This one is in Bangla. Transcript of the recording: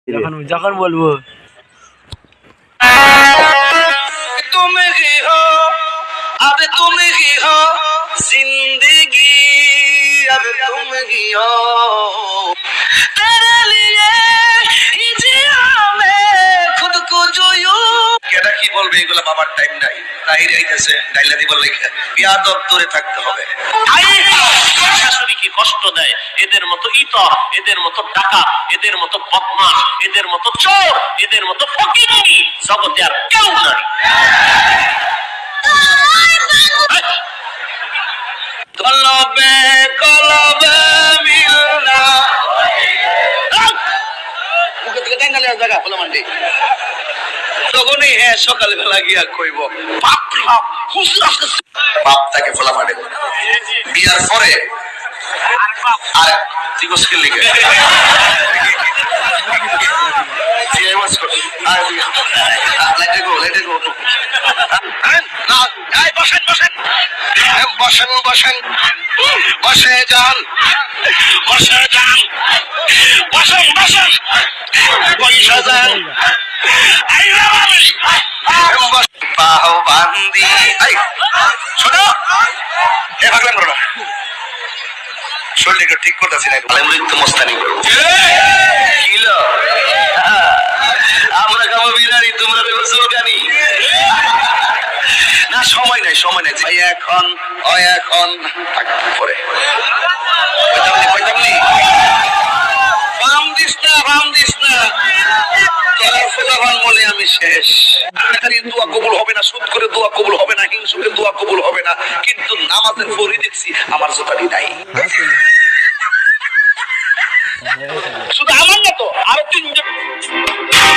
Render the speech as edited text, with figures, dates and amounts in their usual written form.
যখন যখন বলবো তুমি কি हो अब तुम ही हो जिंदगी अब तुम ही हो तेरे लिए ही जिया मैं खुद को जो यूं কেডা কি বলবে এগুলা বাবার টাইম নাই তাই আইতেছে ডাইলা দিব লেখা বিয়াদব দূরে থাকতে হবে শাশুড়ি কি কষ্ট দেয় এদের মতো ইতর এদের মতো ডাকাত এদের মতো বদমাশ এদের মতো চোর এদের মতো ফকিন্নি জগতে আর কেউ নাই কলবে কলবে মিলনা মুখে থেকে টাঙ্গালে জায়গা হলো মান্ডি তখনই হ্যাঁ সকালবেলা গিয়া কইব বাপ হুজুর আসছে বাপ তাকে ফোলা মারে বিয়ার পরে আর চিকসকে লিখে বসেন বসেন বসে যান বসে যান বসেন বসেন বসে যান বাহু বান্দি শোনো এ ভাগলাম করো না শরীরটা ঠিক করতেছি না ভালো মৃত্যু মস্তানি করবো কিলো আমরা খাবো বিরিয়ানি তোমরা দেবো চুলকানি না সময় নাই ভাই এখন এখন পরে বাম দিস না বলে আমি শেষ দোয়া কবুল হবে না সুদ করে দোয়া কবুল হবে না হিংসুকে দোয়া কবুল হবে না কিন্তু নামাজের পরই দেখছি আমার জোতারি নাই শুধু আমার না তো আরো 3 জন